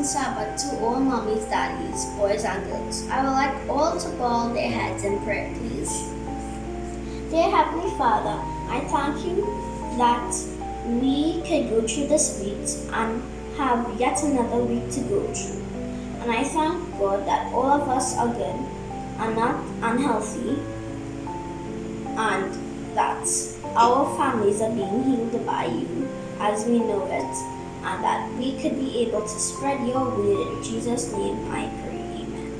Sabbath to all mommies, daddies, boys and girls. I would like all to bow their heads in prayer, please. Dear Heavenly Father, I thank you that we could go through this week and have yet another week to go through. And I thank God that all of us are good and not unhealthy, and that our families are being healed by you as we know it, and that we could be able to spread your word. In Jesus' name I pray, amen.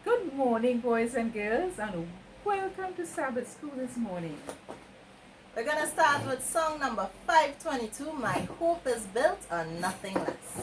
Good morning, boys and girls, and welcome to Sabbath School this morning. We're going to start with song number 522, My Hope is Built on Nothing Less.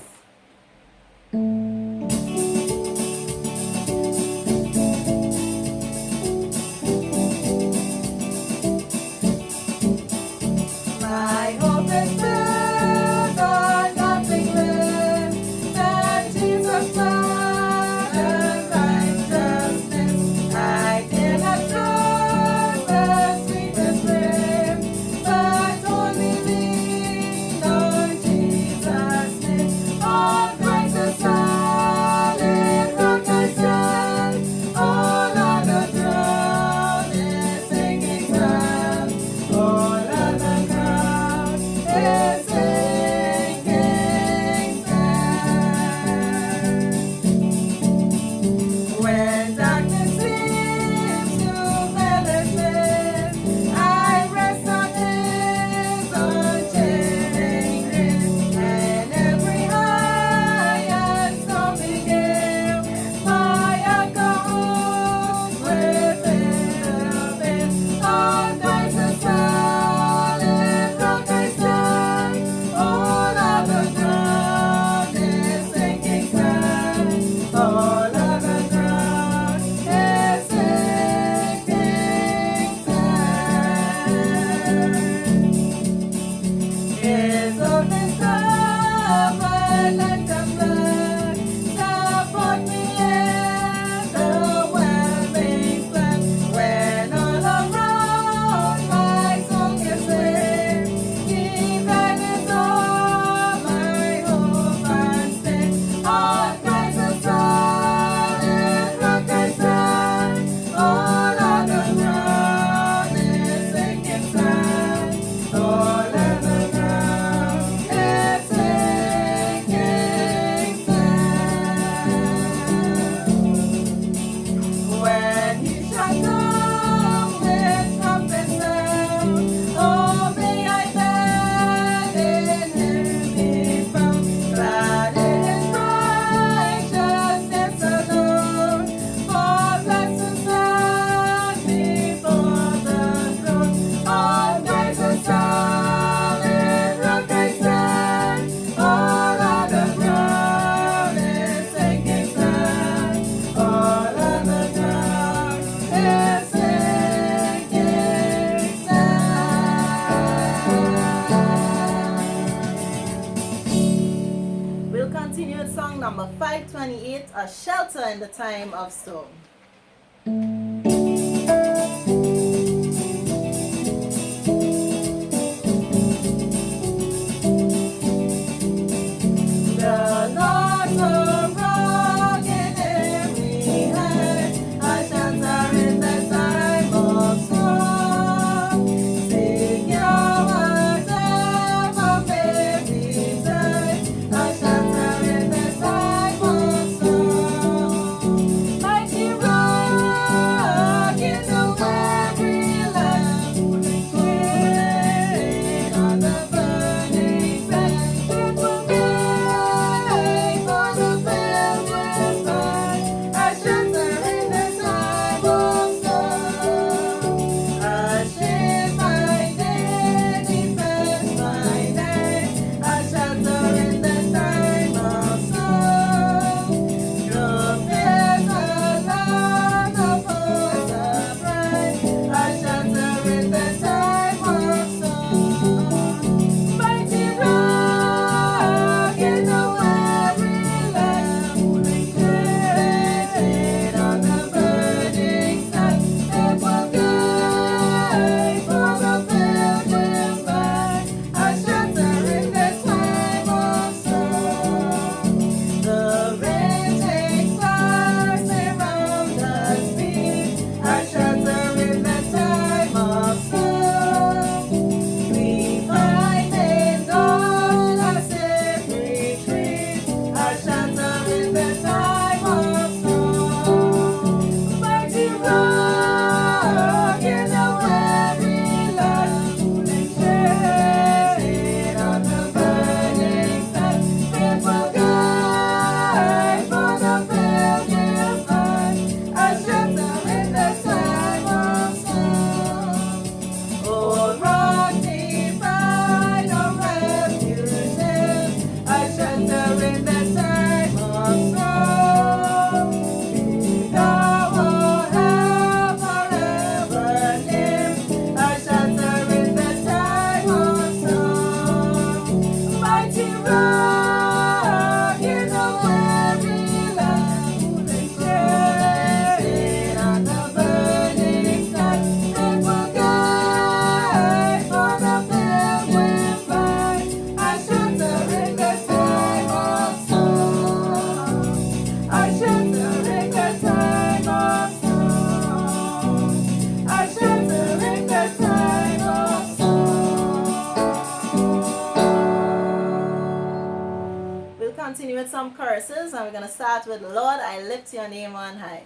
My hope is built on nothing less than Jesus' blood and righteousness. I cannot trust the sweetest frame, but only lean on Jesus' name. On Christ the solid rock I stand, all other ground is sinking sand. All other ground is sinking sand. When darkness seems to fill its lips, I rest on His unchanging grace. And every high and stormy gale, my anchor holds within a on Christ the solid rock I stand. All other ground is sinking sand. All other ground is sinking sand. Is of His love I like the blood, support me in the whelming flood. When all around my soul gets weak, He then is all my hope and stay. On Christ the solid rock I stand. All other ground is sinking sand. All other ground is sinking sand. When He shall come with trumpet sound, oh, may I then in Him be found, glad in His righteousness alone. For blessings stand before the throne. On Christ the solid rock I stand. All other ground is sinking sand. All other ground is sinking sand. We'll continue with song number 528, A Shelter in the Time of Storm. The Lord's a rock in every hand, a shelter in the time of storm. Secure whatever may betide, a shelter in the time of storm. Mighty rock some choruses, and we're going to start with Lord, I lift your name on high.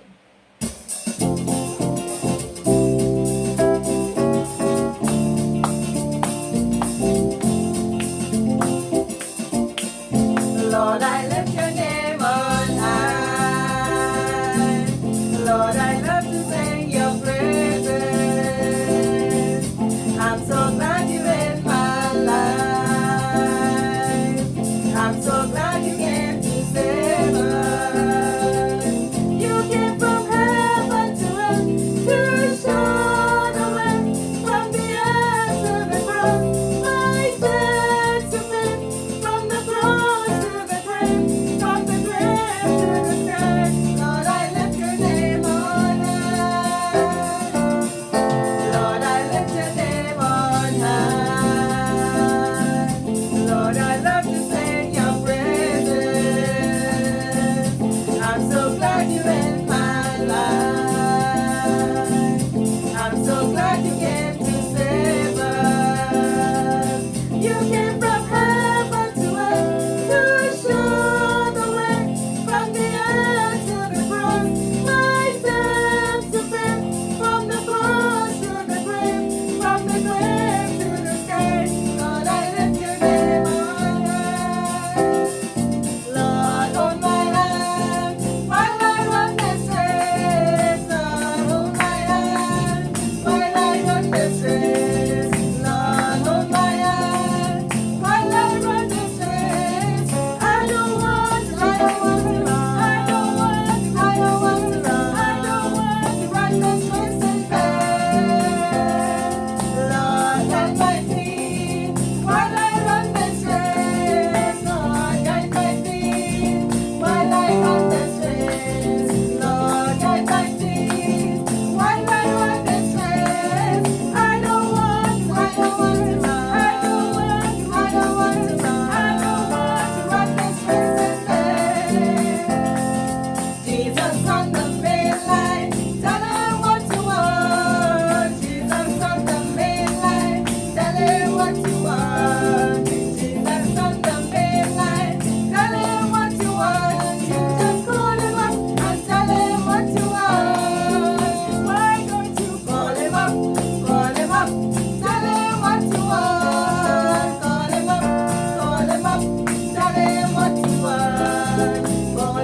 Lord, I lift your name on high. Lord, I love to sing your praises. I'm so glad you're in my life. I'm so glad you came to save us. You came from heaven to earth to show the way from the earth to the cross. My sins to pay from the cross to the grave, from the grave to the sky. Lord, I lift your name on high. Lord, I lift your name on high. Lord, I love to sing your praises. I'm so glad you're in my life. I'm so glad you came to save us. You came from heaven to earth to show the way from the earth to the cross. My sins to bear from the cross to the grave, from the grave to the sky. Lord, I lift your name on high. Lord, hold my hand while I run this race. Lord, hold my hand while I run this race. Lord, hold my hand while I run this race. I don't want to run. I don't want to run this race in vain. Lord, guide my feet while I run this race. Lord, guide my feet while I run this race. Lord, guide my feet while I run this race. I don't want to run. I don't want to run this race in vain. Jesus on the main line, tell him what you want. Jesus on the main line, tell him what you want. Jesus on the main line, tell him what you want. You just call him up and tell him what you want. Why don't you call him up? Call him up, tell him what you want. Call him up, tell him what you want. Call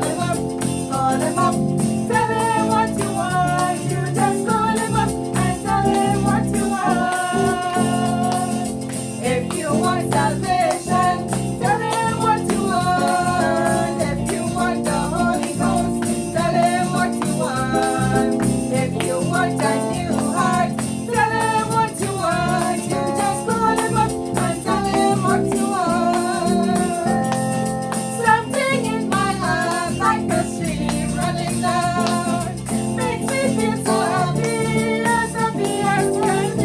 him up, tell him what you want. You just call him up and tell him what you want. If you want salvation, tell him what you want. If you want the Holy Ghost, tell him what you want. If you want a new heart, tell him what you want. You just call him up and tell him what you want. Something in my heart like a stream running down makes me feel so happy as can be.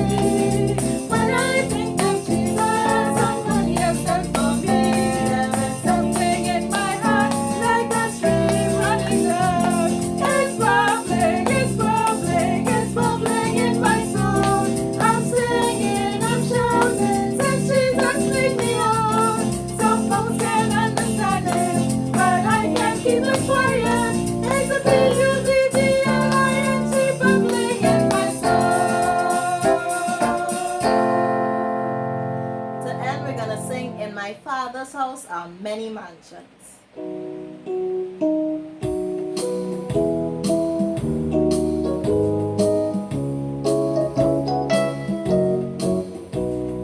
When I think of Jesus, someone he has done for me. There's something in my heart like a stream running down. It's bubbling, it's bubbling, it's bubbling in my soul. I'm singing, I'm shouting, since Jesus lead me on. Some folks can't understand it, but I can't keep it quiet. It's a B-U-B-B-L-I-N-G bubbling in my soul. To end, we're gonna sing In My Father's House Are Many Mansions.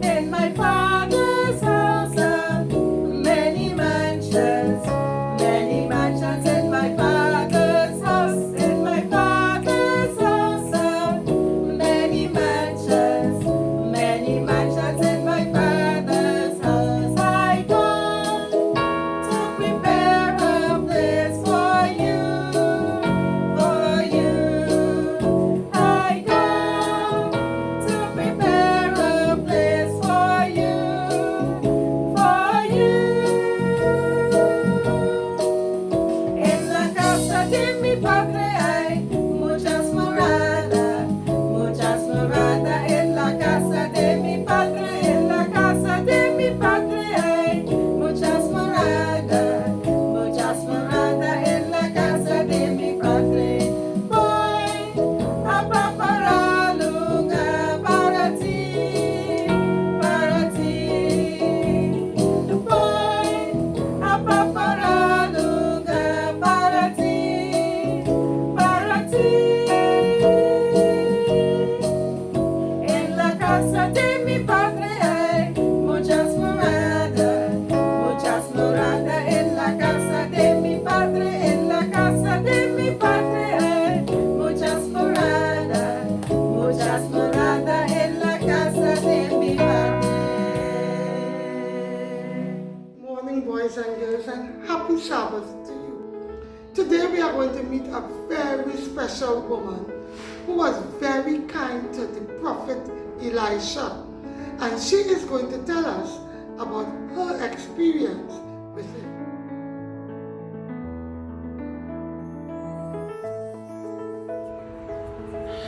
In my Father's house are many mansions in my Father's house. In my Father's house are many mansions in my Father's house. I come to prepare Today we are going to meet a very special woman who was very kind to the prophet Elisha, and she is going to tell us about her experience with him.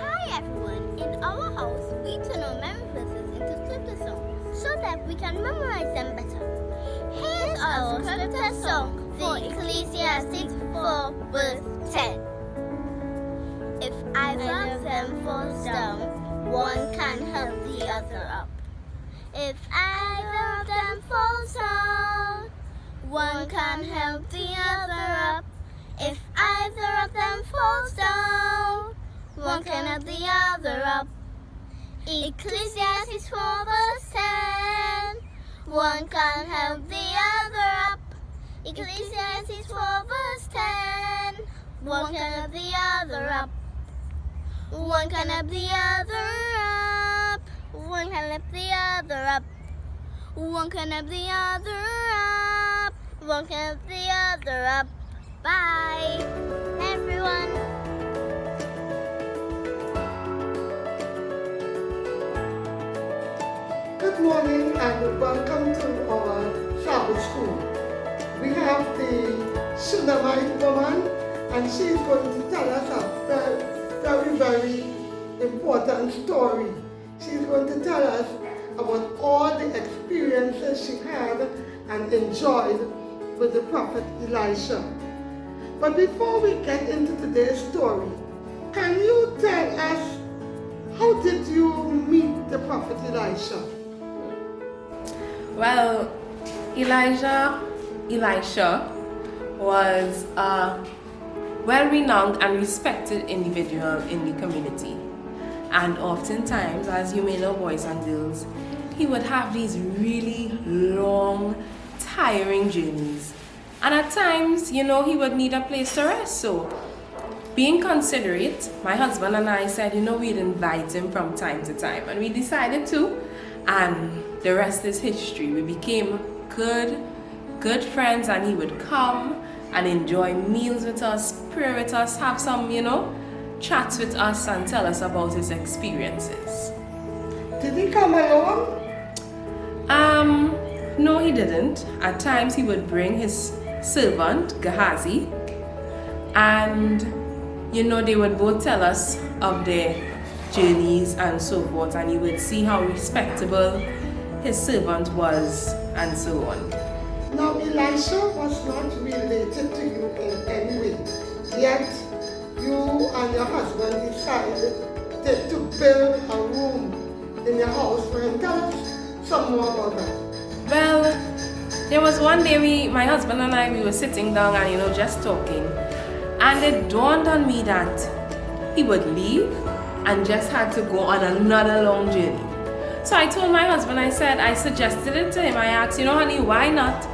Hi everyone! In our house, we turn our memory verses into scripture songs so that we can memorize them better. Here's our scripture song for Ecclesiastes 4 verse 10. If either of them falls down, one can help the other up. If either of them falls down, one can help the other up. If either of them falls down, one can help the other up. Ecclesiastes 4 verse 10. One can help the other up. Ecclesiastes 4 verse 10. One can help the other up. One can help the other up. One can help the other up. One can help the other up. One can help the other up. Bye, everyone. Good morning and welcome to our Sabbath school. We have the Shunammite woman, and she is going to tell us a very important story. She is going to tell us about all the experiences she had and enjoyed with the prophet Elisha. But before we get into today's story, can you tell us, how did you meet the prophet Elisha? Well, Elisha was a well-renowned and respected individual in the community. And oftentimes, as you may know, boys and girls, he would have these really long, tiring journeys. And at times, he would need a place to rest. So, being considerate, my husband and I said, we'd invite him from time to time. And we decided to. And the rest is history. We became good friends, and he would come and enjoy meals with us, pray with us, have some, chats with us and tell us about his experiences. Did he come alone? No, he didn't. At times he would bring his servant, Gehazi, and, they would both tell us of their journeys and so forth, and you would see how respectable his servant was and so on. Now, Elisha was not related to you in any way, yet you and your husband decided to build a room in your house for him. Tell us some more about that. Well, there was one day my husband and I, we were sitting down and just talking, and it dawned on me that he would leave and just had to go on another long journey. So I told my husband, I suggested it to him. I asked, honey, why not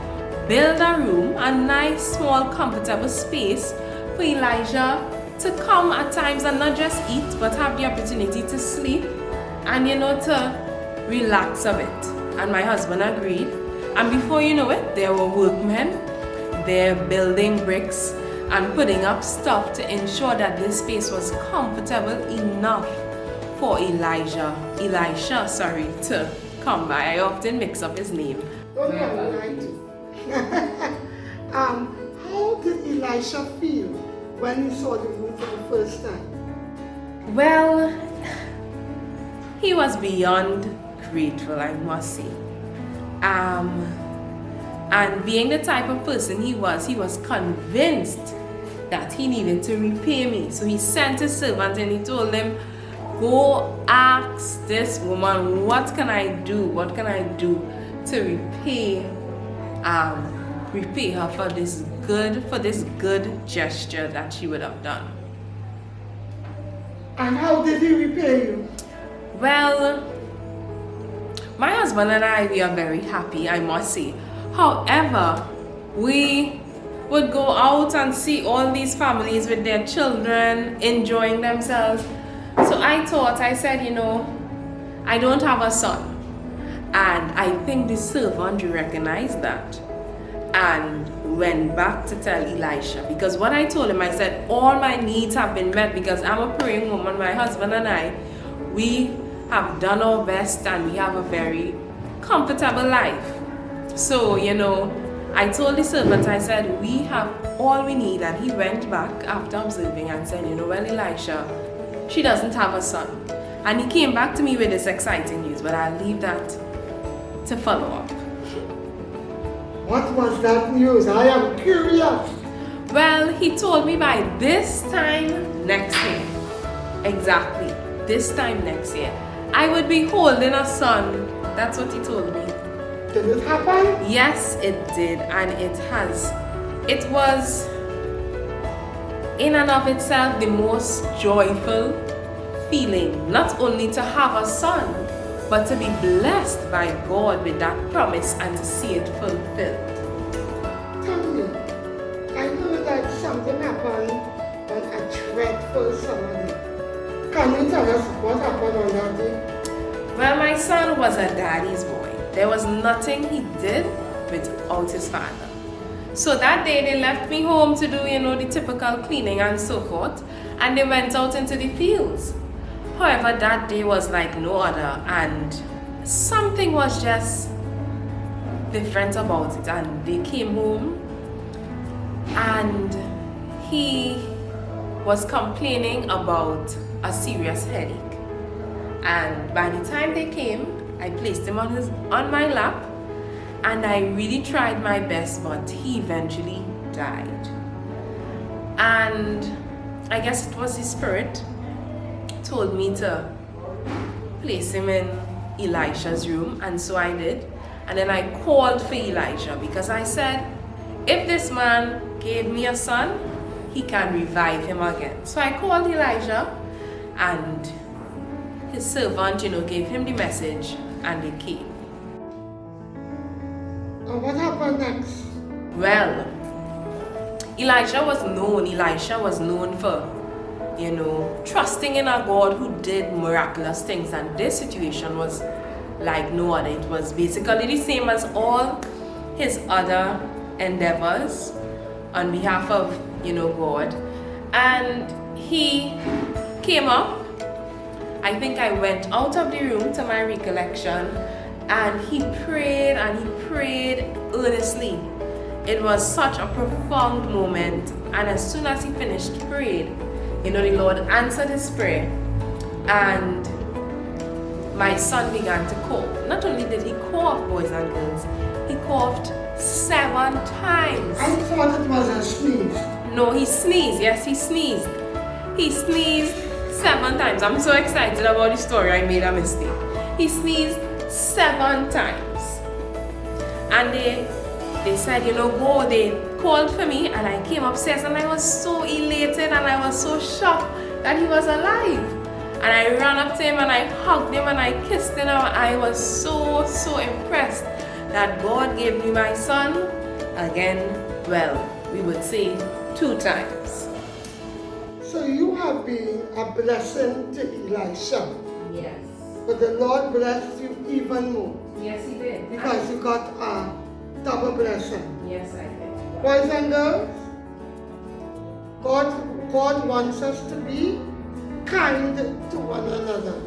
build a room, a nice, small, comfortable space for Elijah to come at times and not just eat, but have the opportunity to sleep and, to relax a bit. And my husband agreed. And before you know it, there were workmen, they're building bricks and putting up stuff to ensure that this space was comfortable enough for Elisha, to come by. I often mix up his name. Don't worry, I do. How did Elisha feel when he saw the room for the first time? Well, he was beyond grateful, I must say. And being the type of person he was convinced that he needed to repay me. So he sent his servant and he told him, go ask this woman, what can I do? What can I do to repay her for this good gesture that she would have done? And how did he repay you? Well, my husband and I, we are very happy, I must say. However, we would go out and see all these families with their children enjoying themselves. So I said, I don't have a son. And I think the servant recognized that. And went back to tell Elisha, because what I told him, I said, all my needs have been met because I'm a praying woman. My husband and I, we have done our best and we have a very comfortable life. So, you know, I told the servant, I said, we have all we need. And he went back after observing and said, you know, well, Elisha, she doesn't have a son. And he came back to me with this exciting news, but I'll leave that to follow up. What was that news? I am curious. Well, he told me by this time next year, exactly, this time next year, I would be holding a son. That's what he told me. Did it happen? Yes, it did, and it has. It was, in and of itself, the most joyful feeling, not only to have a son, but to be blessed by God with that promise and to see it fulfilled. Tell me, I heard that something happened on a dreadful summer day. Can you tell us what happened on that day? Well, my son was a daddy's boy. There was nothing he did without his father. So that day they left me home to do, you know, the typical cleaning and so forth, and they went out into the fields. However, that day was like no other, and something was just different about it. And they came home and he was complaining about a serious headache. And by the time they came, I placed him on my lap, and I really tried my best, but he eventually died. And I guess it was his spirit told me to place him in Elisha's room, and so I did. And then I called for Elisha because I said, if this man gave me a son, he can revive him again. So I called Elisha, and his servant, you know, gave him the message, and they came. And what happened next? Well, Elisha was known for, you know, trusting in a God who did miraculous things, and this situation was like no other. It was basically the same as all his other endeavors on behalf of, you know, God. And he came up. I think I went out of the room to my recollection, and he prayed earnestly. It was such a profound moment, and as soon as he finished praying, you know, the Lord answered his prayer, and my son began to cough. Not only did he cough, boys and girls, he coughed 7 times. I thought it was a sneeze. No, he sneezed. Yes, he sneezed. He sneezed 7 times. I'm so excited about the story, I made a mistake. He sneezed 7 times. And they said, you know, go. They called for me, and I came upstairs, and I was so elated, and I was so shocked that he was alive. And I ran up to him, and I hugged him, and I kissed him. I was so impressed that God gave me my son again. Well, we would say 2 times. So you have been a blessing to Elisha. Yes. But the Lord blessed you even more Yes, he did. because you got a double blessing. Yes, I did. Boys and girls, God wants us to be kind to one another.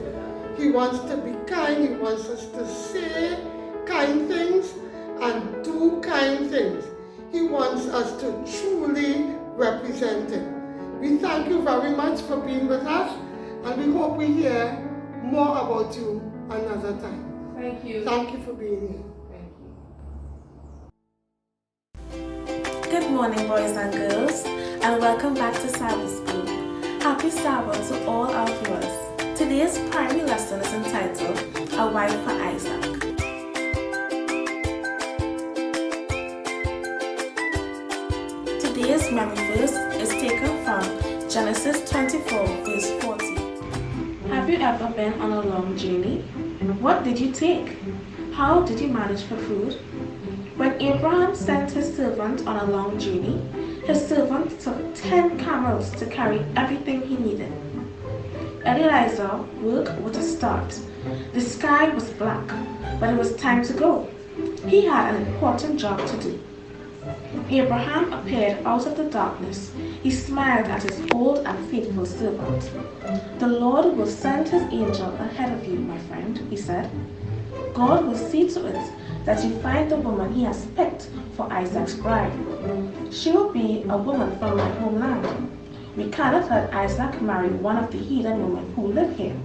He wants to be kind. He wants us to say kind things and do kind things. He wants us to truly represent Him. We thank you very much for being with us, and we hope we hear more about you another time. Thank you. Thank you for being here. Good morning, boys and girls, and welcome back to Sabbath School. Happy Sabbath to all our viewers. Today's primary lesson is entitled A Wife for Isaac. Today's memory verse is taken from Genesis 24, verse 40. Have you ever been on a long journey? What did you take? How did you manage for food? When Abraham sent his servant on a long journey, his servant took 10 camels to carry everything he needed. Eliezer worked with a start. The sky was black, but it was time to go. He had an important job to do. Abraham appeared out of the darkness. He smiled at his old and faithful servant. "The Lord will send his angel ahead of you, my friend," he said. "God will see to it that you find the woman he has picked for Isaac's bride. She will be a woman from my homeland. We cannot let Isaac marry one of the heathen women who live here.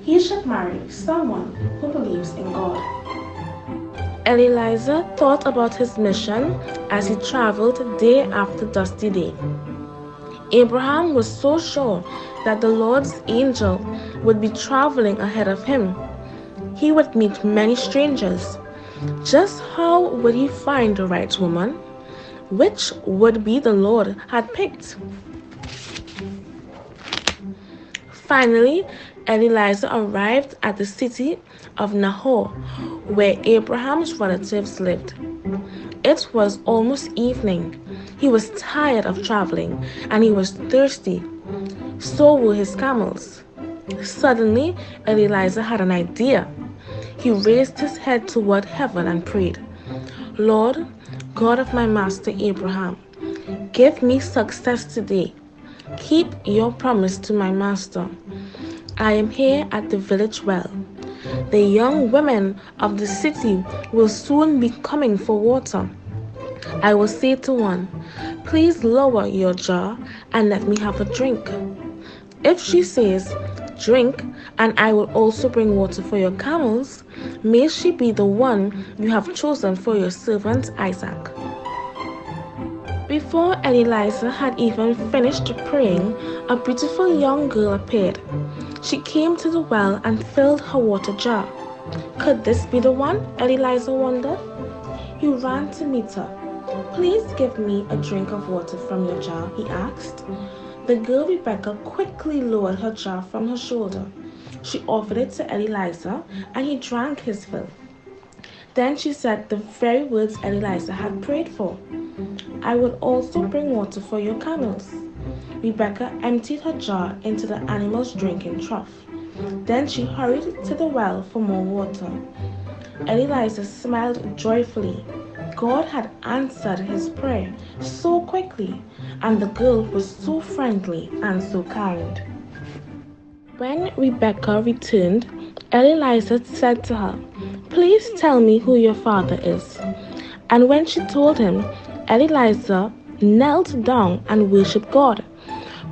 He should marry someone who believes in God." Eliezer thought about his mission as he traveled day after dusty day. Abraham was so sure that the Lord's angel would be traveling ahead of him. He would meet many strangers. Just how would he find the right woman? Which would be the Lord had picked? Finally, Eliezer arrived at the city of Nahor, where Abraham's relatives lived. It was almost evening. He was tired of traveling, and he was thirsty. So were his camels. Suddenly, Eliezer had an idea. He raised his head toward heaven and prayed, "Lord, God of my master Abraham, give me success today. Keep your promise to my master. I am here at the village well. The young women of the city will soon be coming for water. I will say to one, 'Please lower your jar and let me have a drink.' If she says, 'Drink, and I will also bring water for your camels,' may she be the one you have chosen for your servant Isaac." Before Eliezer had even finished praying, a beautiful young girl appeared. She came to the well and filled her water jar. Could this be the one? Eliezer wondered. He ran to meet her. "Please give me a drink of water from your jar," he asked. The girl Rebecca quickly lowered her jar from her shoulder. She offered it to Eliezer, and he drank his fill. Then she said the very words Eliezer had prayed for. "I will also bring water for your camels." Rebecca emptied her jar into the animal's drinking trough. Then she hurried to the well for more water. Eliezer smiled joyfully. God had answered his prayer so quickly, and the girl was so friendly and so kind. When Rebecca returned, Eliezer said to her, "Please tell me who your father is." And when she told him, Eliezer knelt down and worshipped God.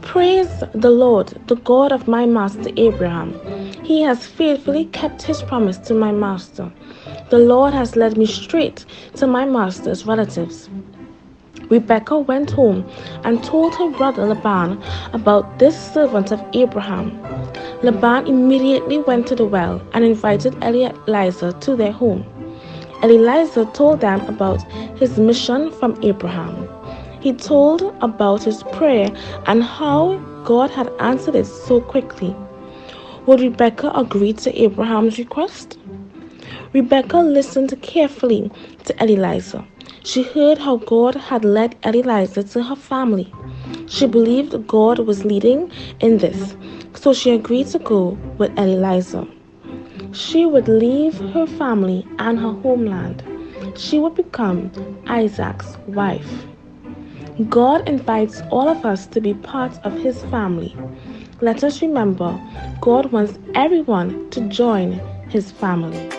"Praise the Lord, the God of my master Abraham. He has faithfully kept his promise to my master. The Lord has led me straight to my master's relatives." Rebecca went home and told her brother Laban about this servant of Abraham. Laban immediately went to the well and invited Eliezer to their home. Eliezer told them about his mission from Abraham. He told about his prayer and how God had answered it so quickly. Would Rebecca agree to Abraham's request? Rebecca listened carefully to Eliezer. She heard how God had led Eliezer to her family. She believed God was leading in this, so she agreed to go with Eliezer. She would leave her family and her homeland. She would become Isaac's wife. God invites all of us to be part of his family. Let us remember, God wants everyone to join his family.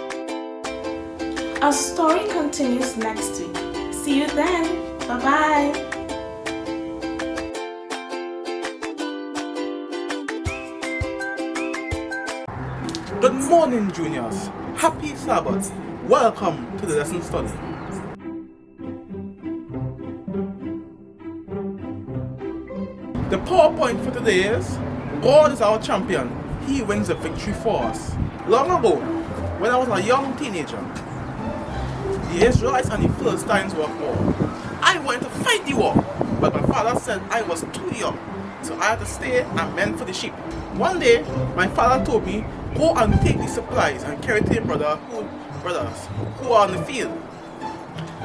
Our story continues next week. See you then. Bye-bye. Good morning, juniors. Happy Sabbath. Welcome to the lesson study. The PowerPoint for today is, God is our champion. He wins the victory for us. Long ago, when I was a young teenager, the Israelites and the Philistines were at war. I wanted to fight the war, but my father said I was too young, so I had to stay and mend for the sheep. One day, my father told me, "Go and take the supplies and carry to your brothers who are on the field."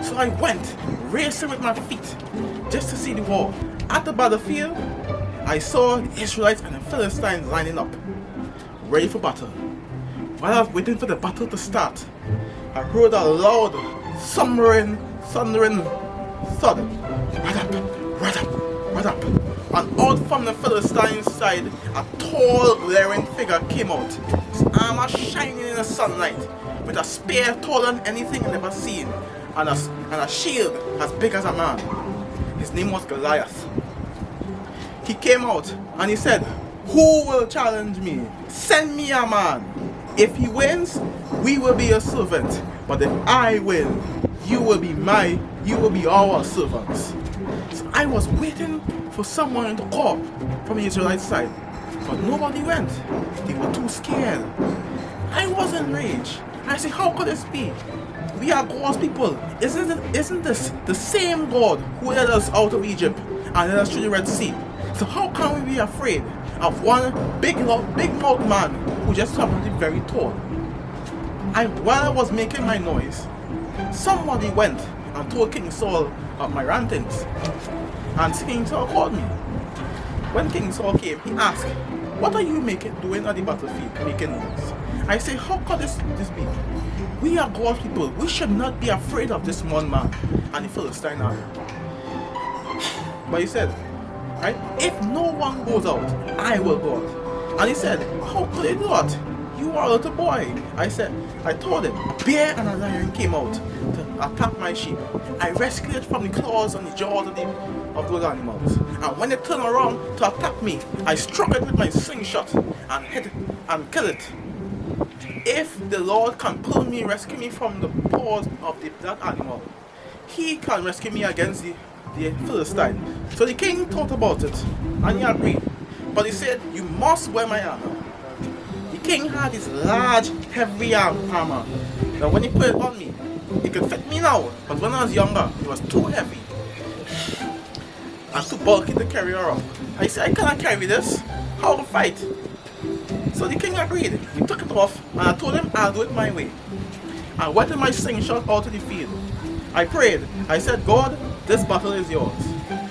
So I went, racing with my feet, just to see the war. At the battlefield, I saw the Israelites and the Philistines lining up, ready for battle. While I was waiting for the battle to start, I heard a loud thundering thud, run up. And out from the Philistine's side, a tall, glaring figure came out, his armor shining in the sunlight, with a spear taller than anything I've ever seen, and a shield as big as a man. His name was Goliath. He came out and he said, "Who will challenge me? Send me a man. If he wins, we will be your servant. But if I win, you will be our servants." So I was waiting for someone to call from the Israelite side, but nobody went. They were too scared. I was enraged. I said, how could this be? We are God's people. Isn't this the same God who led us out of Egypt and led us through the Red Sea? So how can we be afraid of one big mouth man who just happened to be very tall? While I was making my noise, somebody went and told King Saul of my rantings. And King Saul called me. When King Saul came, he asked, "What are you doing at the battlefield, making noise?" I say, how could this be? We are God's people. We should not be afraid of this one man and the Philistine army. But he said, right, if no one goes out, I will go out. And he said, how could they do that? You are a little boy. I told him, a bear and a lion came out to attack my sheep. I rescued it from the claws and the jaws of those animals. And when it turned around to attack me, I struck it with my slingshot and hit it and killed it. If the Lord can pull me, rescue me from the paws of that animal, he can rescue me against the Philistine. So the king thought about it and he agreed. But he said, you must wear my armor. The king had this large, heavy armor. Now when he put it on me, it could fit me now, but when I was younger, it was too heavy and too bulky to carry around. I said, I cannot carry this. How to fight? So the king agreed. He took it off and I told him I'll do it my way. I went in my slingshot out to the field. I prayed. I said, God, this battle is yours.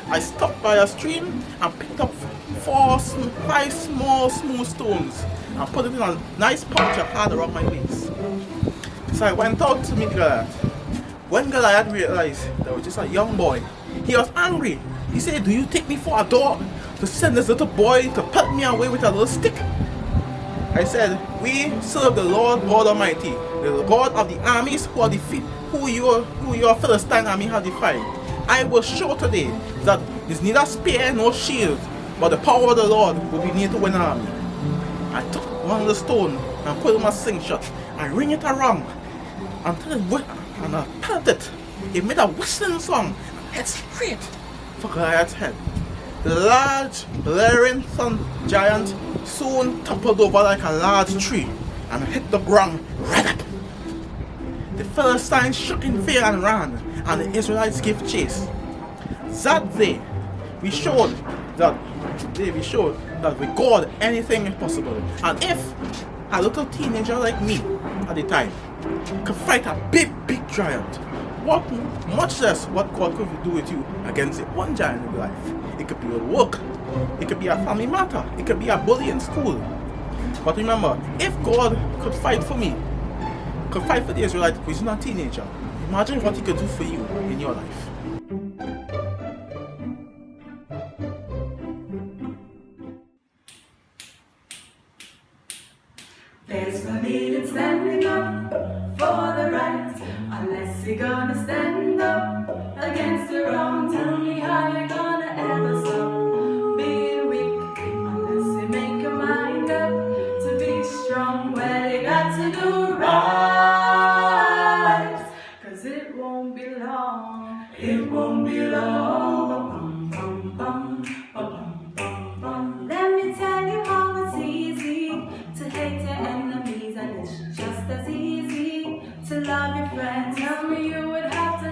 I stopped by a stream and picked up 5 small smooth stones and put it in a nice pouch I had around my waist. So I went out to meet Goliath. When Goliath realized that I was just a young boy, he was angry. He said, do you take me for a dog to send this little boy to pelt me away with a little stick? I said, we serve the Lord God Almighty, the God of the armies who your Philistine army have defied. I will show today that there's neither spear nor shield, but the power of the Lord will be near to win an army. I took one of the stone and put it in my slingshot. I ring it around until and I pelted it. It made a whistling song and hit straight for Goliath's head. The large, glaring sun giant soon toppled over like a large tree and hit the ground right up. The Philistines shook in fear and ran, and the Israelites gave chase. That day, we showed that with God anything is possible. And if a little teenager like me at the time could fight a big giant, much less what God could do with you against one giant in life. It could be at work, it could be a family matter, it could be a bully in school. But remember, if God could fight for me, could fight for the Israelite who is not a teenager, imagine what he could do for you in your life. There's no need in standing up for the right, unless you're gonna stand up against the wrong. Tell me how you're gonna ever stop being weak, unless you make your mind up to be strong. Well, you got to do right, 'cause it won't be long. It won't be long. Bum, bum, bum, bum, bum. Let me tell you how it's easy to hate your enemies, and it's just as easy to love your friends. Tell me you would have to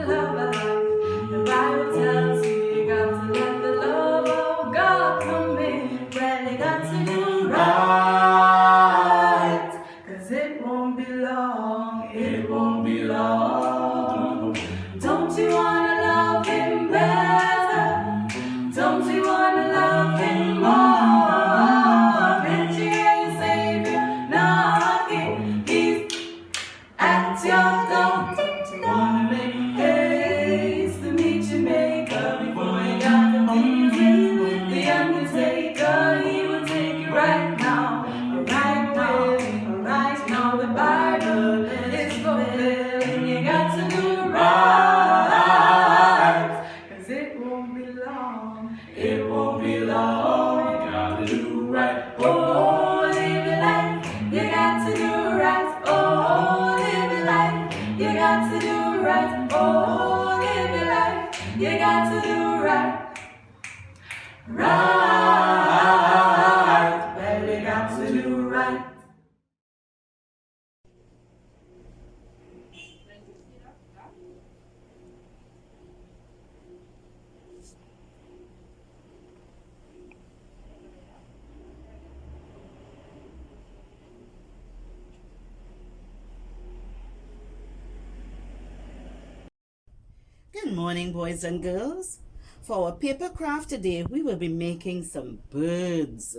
Good morning, boys and girls. For our paper craft today, we will be making some birds.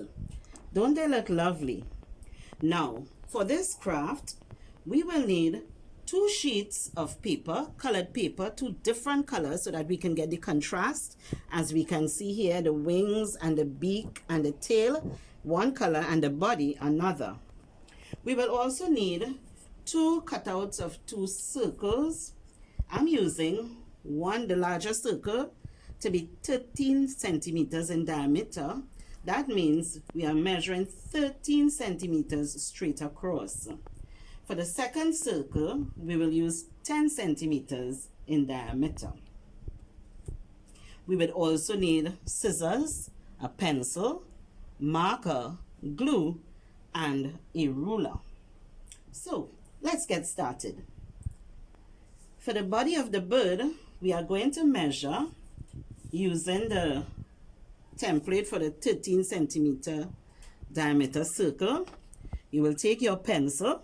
Don't they look lovely? Now, for this craft, we will need 2 sheets of paper, colored paper, 2 different colors so that we can get the contrast. As we can see here, the wings and the beak and the tail, one color, and the body, another. We will also need 2 cutouts of 2 circles. I'm using the larger circle to be 13 centimeters in diameter. That means we are measuring 13 centimeters straight across. For the second circle, we will use 10 centimeters in diameter. We would also need scissors, a pencil, marker, glue, and a ruler. So let's get started. For the body of the bird, we are going to measure using the template for the 13 centimeter diameter circle. You will take your pencil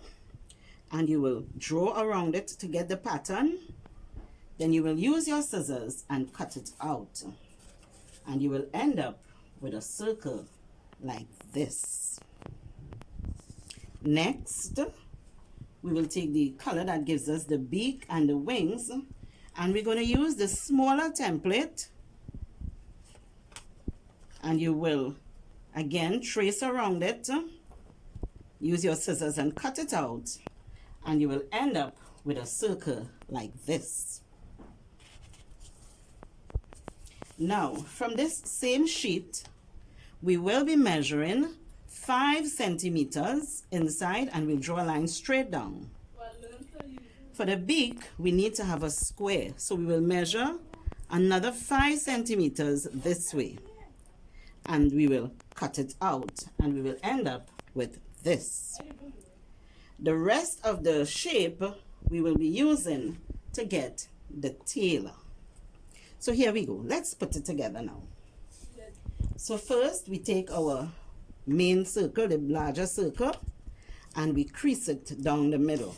and you will draw around it to get the pattern. Then you will use your scissors and cut it out. And you will end up with a circle like this. Next, we will take the color that gives us the beak and the wings, and we're going to use the smaller template, and you will again trace around it, use your scissors and cut it out, and you will end up with a circle like this. Now, from this same sheet, we will be measuring 5 centimeters inside, and we'll draw a line straight down. For the beak, we need to have a square, so we will measure another 5 centimeters this way, and we will cut it out, and we will end up with this. The rest of the shape we will be using to get the tail. So here we go. Let's put it together now. So first we take our main circle, the larger circle, and we crease it down the middle.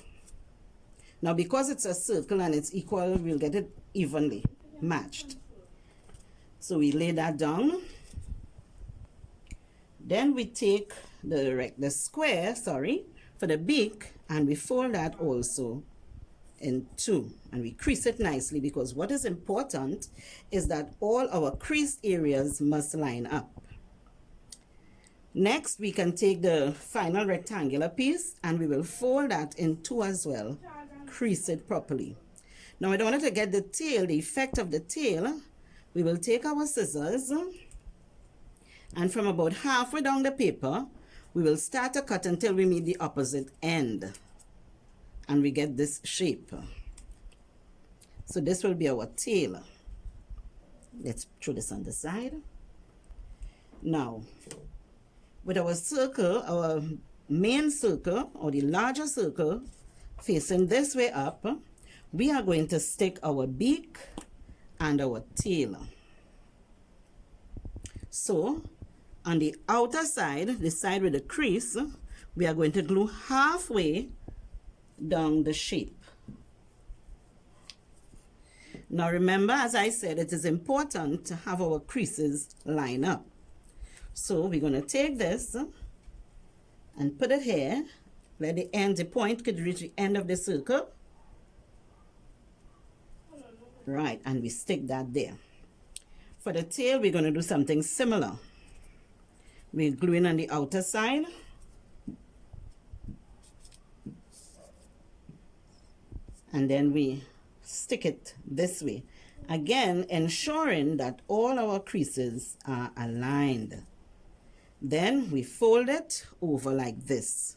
Now because it's a circle and it's equal, we'll get it evenly matched. So we lay that down. Then we take the square, for the beak, and we fold that also in 2, and we crease it nicely, because what is important is that all our creased areas must line up. Next, we can take the final rectangular piece and we will fold that in 2 as well, crease it properly. Now in order to get the tail, the effect of the tail, we will take our scissors, and from about halfway down the paper, we will start to cut until we meet the opposite end, and we get this shape. So this will be our tail. Let's throw this on the side. Now, with our circle, our main circle, or the larger circle, facing this way up, we are going to stick our beak and our tail. So, on the outer side, the side with the crease, we are going to glue halfway down the shape. Now remember, as I said, it is important to have our creases line up. So we're going to take this and put it here, where the point could reach the end of the circle. Right, and we stick that there. For the tail, we're going to do something similar. We're gluing on the outer side. And then we stick it this way. Again, ensuring that all our creases are aligned. Then we fold it over like this,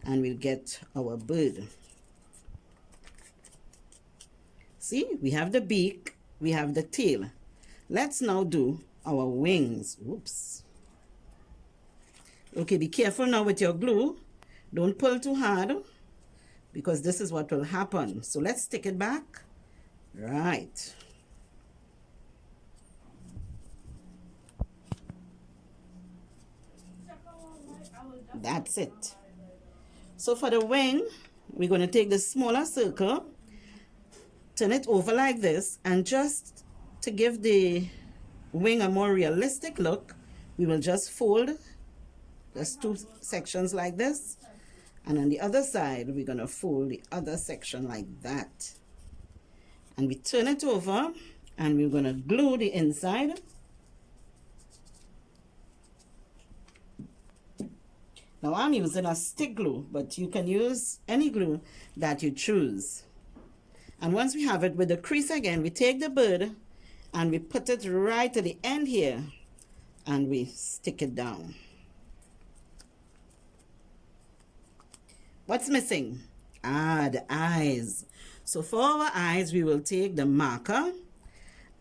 and we'll get our bird. See, we have the beak, we have the tail. Let's now do our wings. Oops. Okay, be careful now with your glue. Don't pull too hard, because this is what will happen. So let's stick it back. Right. That's it. So for the wing, we're going to take the smaller circle turn it over like this, and just to give the wing a more realistic look, we will just fold just two sections like this, and on the other side we're going to fold the other section like that, and we turn it over and we're going to glue the inside. Now I'm using a stick glue, but you can use any glue that you choose. And once we have it with the crease again, we take the bird and we put it right to the end here and we stick it down. What's missing? The eyes. So for our eyes, we will take the marker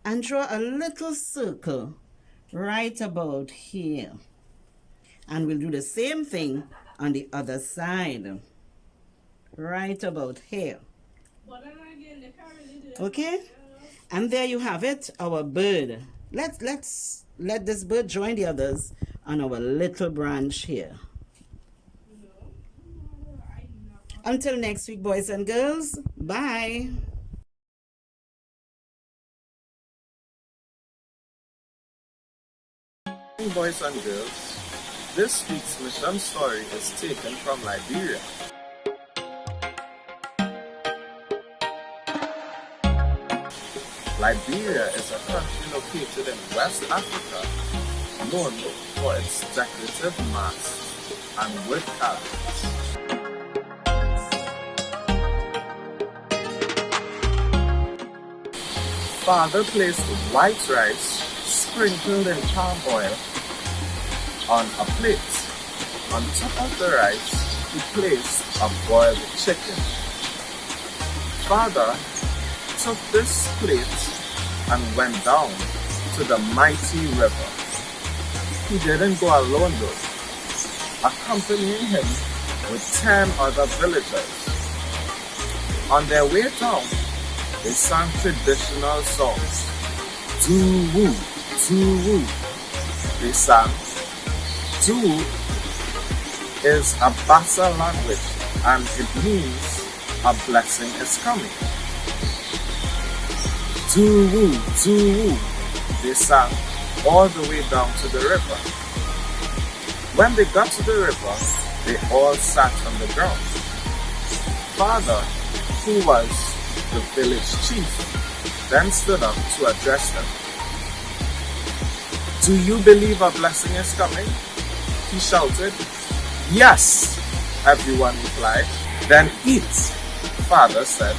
and draw a little circle right about here. And we'll do the same thing on the other side, right about here. Okay? And there you have it, our bird. Let this bird join the others on our little branch here. Until next week, boys and girls, bye. Boys and girls, this week's mission story is taken from Liberia. Liberia is a country located in West Africa, known for its decorative masts and wood carvings. Father placed white rice sprinkled in palm oil on a plate. On top of the rice, he placed a boiled chicken. Father took this plate and went down to the mighty river. He didn't go alone though. Accompanying him with 10 other villagers. On their way down, they sang traditional songs. Doo-woo, doo-woo. They sang. Doo is a Bassa language and it means a blessing is coming. Doo-woo, doo-woo. They sang all the way down to the river. When they got to the river, they all sat on the ground. Father, who was the village chief, then stood up to address them. Do you believe a blessing is coming? He shouted. Yes, everyone replied. Then eat, Father said,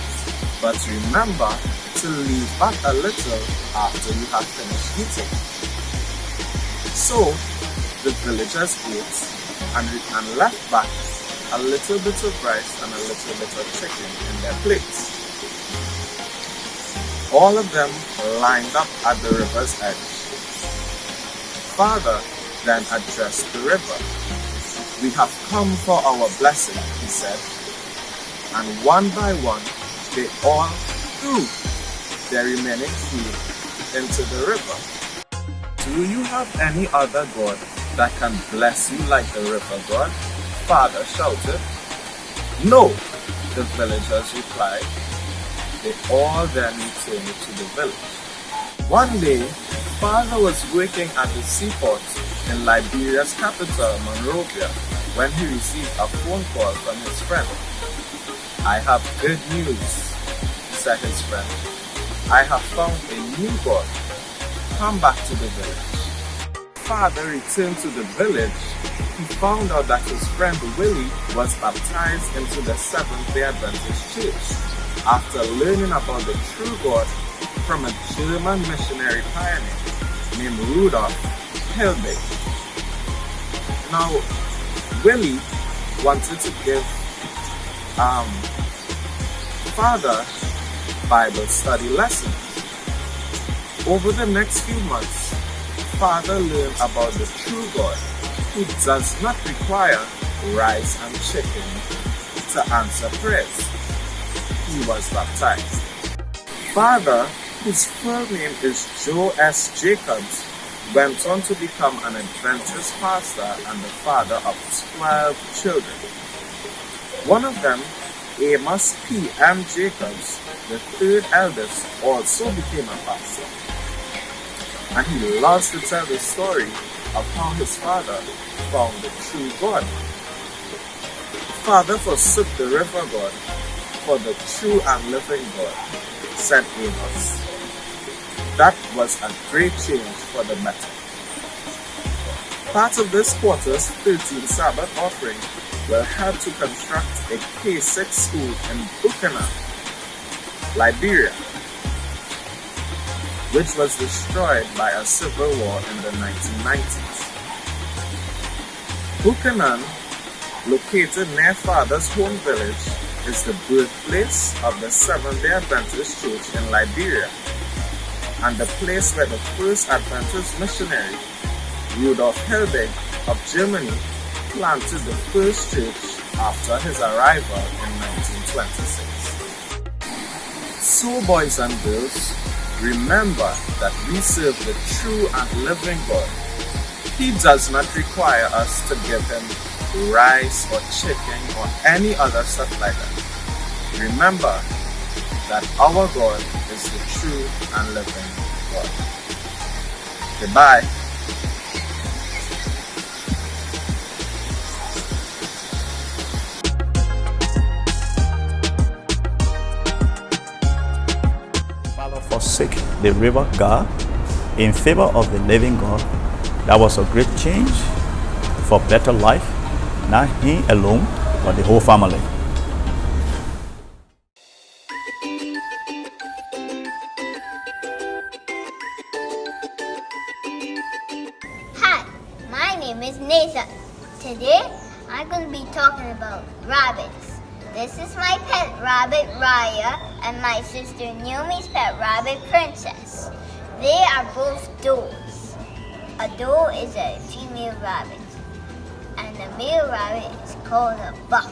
but remember to leave back a little after you have finished eating. So the villagers ate and left back a little bit of rice and a little bit of chicken in their plates. All of them lined up at the river's edge. Father then addressed the river. We have come for our blessing, he said. And one by one, they all threw their remaining food into the river. Do you have any other God that can bless you like the river God? Father shouted. No, the villagers replied. They all then returned to the village. One day, Father was working at the seaport in Liberia's capital, Monrovia, when he received a phone call from his friend. I have good news, said his friend. I have found a new God. Come back to the village. Father returned to the village. He found out that his friend Willie was baptized into the Seventh-day Adventist Church after learning about the true God from a German missionary pioneer named Rudolf Hilbig. Now, Willie wanted to give Father Bible study lessons. Over the next few months, Father learned about the true God who does not require rice and chicken to answer prayers. He was baptized. Father, whose full name is Joe S. Jacobs, went on to become an Adventist pastor and the father of 12 children. One of them, Amos P. M. Jacobs, the third eldest, also became a pastor. And he loves to tell the story of how his father found the true God. Father forsook the river God for the true and living God, said Amos. That was a great change for the better. Part of this quarter's 13th Sabbath offering will help to construct a K6 school in Buchanan, Liberia, which was destroyed by a civil war in the 1990s. Buchanan, located near Father's home village, is the birthplace of the Seventh-day Adventist Church in Liberia, and the place where the first Adventist missionary, Rudolf Helbig of Germany, planted the first church after his arrival in 1926. So, boys and girls, remember that we serve the true and living God. He does not require us to give him rice or chicken or any other stuff like that. Remember that our God is the true and living God. Goodbye. Father forsake the river God in favor of the living God. That was a great change for better life, not he alone, but the whole family. Hi, my name is Nathan. Today, I'm going to be talking about rabbits. This is my pet rabbit, Raya, and my sister Naomi's pet rabbit, Princess. They are both does. A doe is a female rabbit, and a male rabbit is called a buck.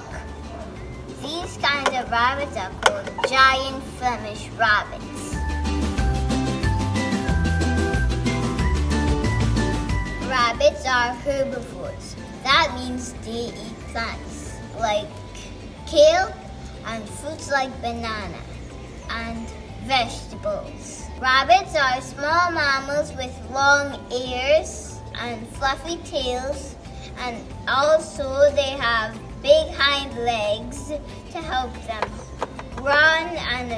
These kinds of rabbits are called giant Flemish rabbits. Rabbits are herbivores. That means they eat plants like kale and fruits like banana and vegetables. Rabbits are small mammals with long ears and fluffy tails, and also they have big hind legs to help them run and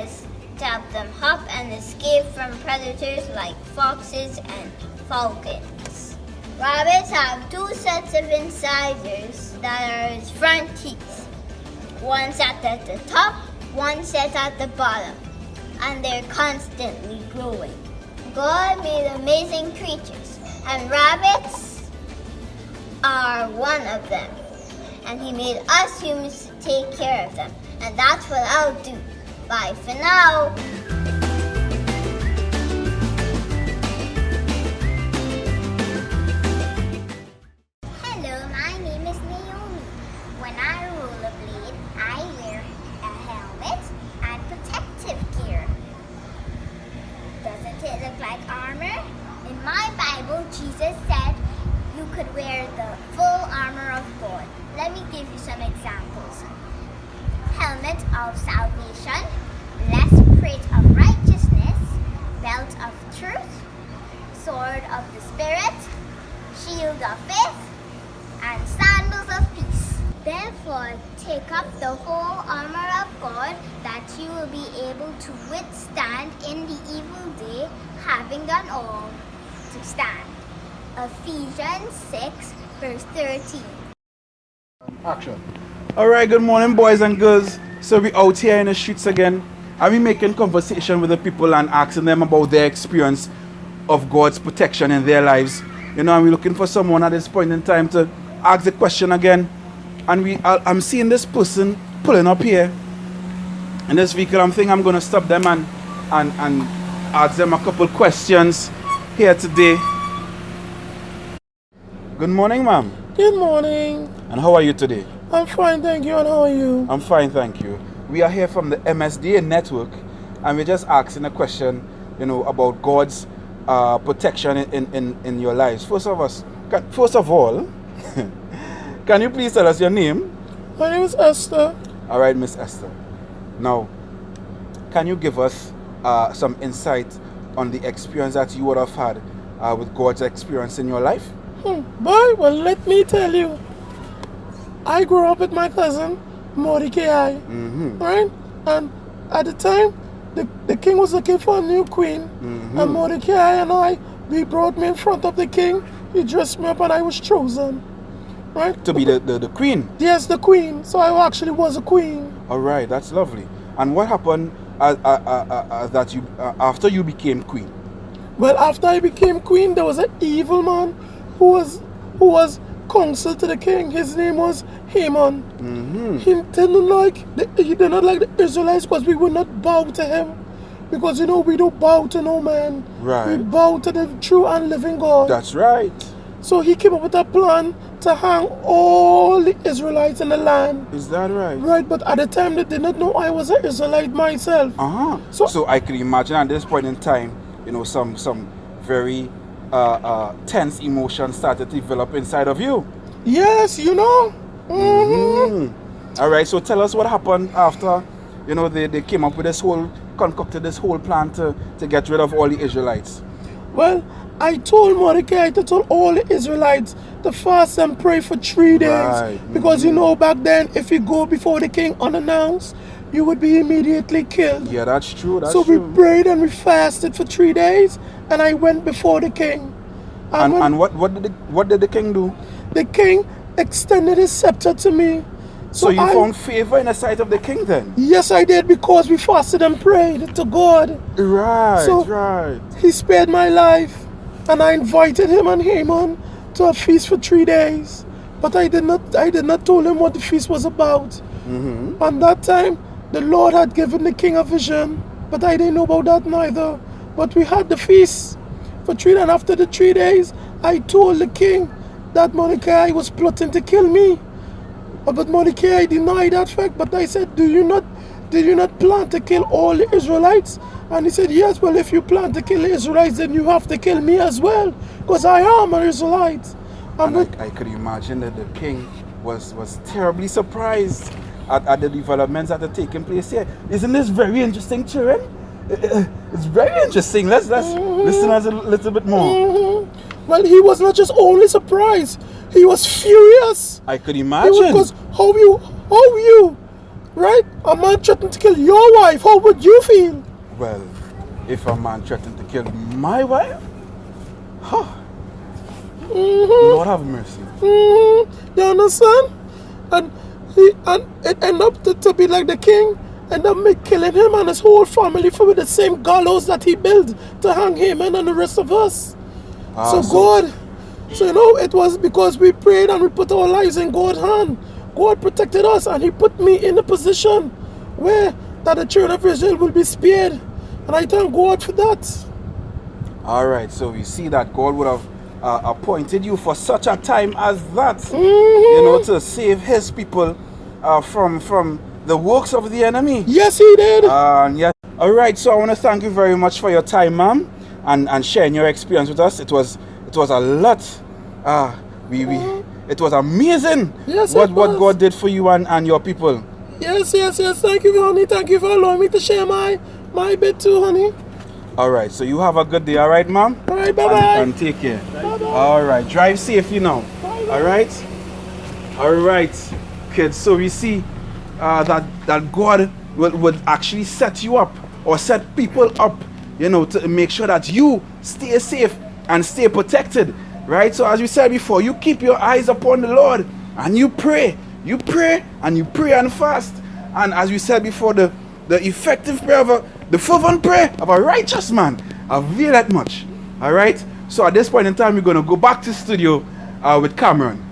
to help them hop and escape from predators like foxes and falcons. Rabbits have two sets of incisors that are its front teeth. One set at the top, one set at the bottom, and they're constantly growing. God made amazing creatures, and rabbits are one of them. And he made us humans to take care of them. And that's what I'll do. Bye for now. Hello, my name is Naomi. When I rollerblade, I wear a helmet and protective gear. Doesn't it look like armor? In my Bible, Jesus said you could wear the full armor of God. Let me give you some examples. Helmet of salvation, breastplate of righteousness, belt of truth, sword of the Spirit, shield of faith, and sandals of peace. Therefore, take up the whole armor of God, that you will be able to withstand in the evil day, having done all to stand. Ephesians 6, verse 13. Action. Alright, good morning, boys and girls. So we out here in the streets again, and we making conversation with the people and asking them about their experience of God's protection in their lives. You know, and we're looking for someone at this point in time to ask the question again. And I'm seeing this person pulling up here in this vehicle. I'm thinking I'm going to stop them and ask them a couple questions here today. Good morning, ma'am. Good morning. And how are you today? I'm fine, thank you. And how are you? I'm fine, thank you. We are here from the MSDA network, and we're just asking a question, you know, about God's protection in your lives. First of all, can you please tell us your name? My name is Esther. All right, Miss Esther. Now, can you give us some insight on the experience that you would have had with God's experience in your life? Boy, well, let me tell you. I grew up with my cousin, Mordecai, right? And at the time, the king was looking for a new queen. And Mordecai and we brought me in front of the king. He dressed me up and I was chosen. Right? To be the queen? Yes, the queen. So I actually was a queen. All right, that's lovely. And what happened after you became queen? Well, after I became queen, there was an evil man who was counsel to the king. His name was Haman. He didn't like the Israelites because we would not bow to him. Because we don't bow to no man. Right. We bow to the true and living God. That's right. So he came up with a plan to hang all the Israelites in the land. Is that right? Right, but at the time they did not know I was an Israelite myself. So I can imagine at this point in time, some very tense emotions started to develop inside of you. Yes, All right, so tell us what happened after, they came up with concocted this whole plan to get rid of all the Israelites. Well, I told Mordecai to tell all the Israelites to fast and pray for 3 days. Right. Because back then, if you go before the king unannounced, you would be immediately killed. Yeah, that's true. We prayed and we fasted for 3 days, and I went before the king. And what did the king do? The king extended his scepter to me. So you found favor in the sight of the king then? Yes, I did, because we fasted and prayed to God. Right. He spared my life, and I invited him and Haman to a feast for 3 days. But I did not tell him what the feast was about. And that time, the Lord had given the king a vision, but I didn't know about that neither. But we had the feast for 3 days, and after the 3 days, I told the king that Mordecai was plotting to kill me. But Mordecai denied that fact. But I said, did you not plan to kill all the Israelites? And he said, yes, well, if you plan to kill the Israelites, then you have to kill me as well, because I am an Israelite. And I could imagine that the king was terribly surprised at the developments that are taking place here. Isn't this very interesting, children? It's very interesting. Let's listen a little bit more. Well, he was not just only surprised, he was furious. I could imagine. Because how you, right? A man threatened to kill your wife, how would you feel? Well, if a man threatened to kill my wife, Lord have mercy. You understand? And it ended up to be like the king ended up killing him and his whole family with the same gallows that he built to hang him and the rest of us. It was because we prayed and we put our lives in God's hand. God protected us, and he put me in a position where that the children of Israel will be spared. And I thank God for that. All right, so we see that God would have appointed you for such a time as that, to save his people from the works of the enemy. Yes, he did. Yes. All right, so I want to thank you very much for your time, ma'am, and sharing your experience with us. It was a lot. It was amazing. Yes, what God did for you and your people. Yes. Thank you, honey. Thank you for allowing me to share my bit too, honey. All right, so you have a good day. All right, ma'am. All right, bye-bye. And take care. Bye-bye. All right, drive safely now. Bye-bye. All right, kids. So we see that God would actually set you up or set people up, to make sure that you stay safe and stay protected, right? So as we said before, you keep your eyes upon the Lord and you pray and fast. And as we said before, the effective prayer the fervent prayer of a righteous man availeth much. All right. So at this point in time, we're going to go back to the studio with Cameron.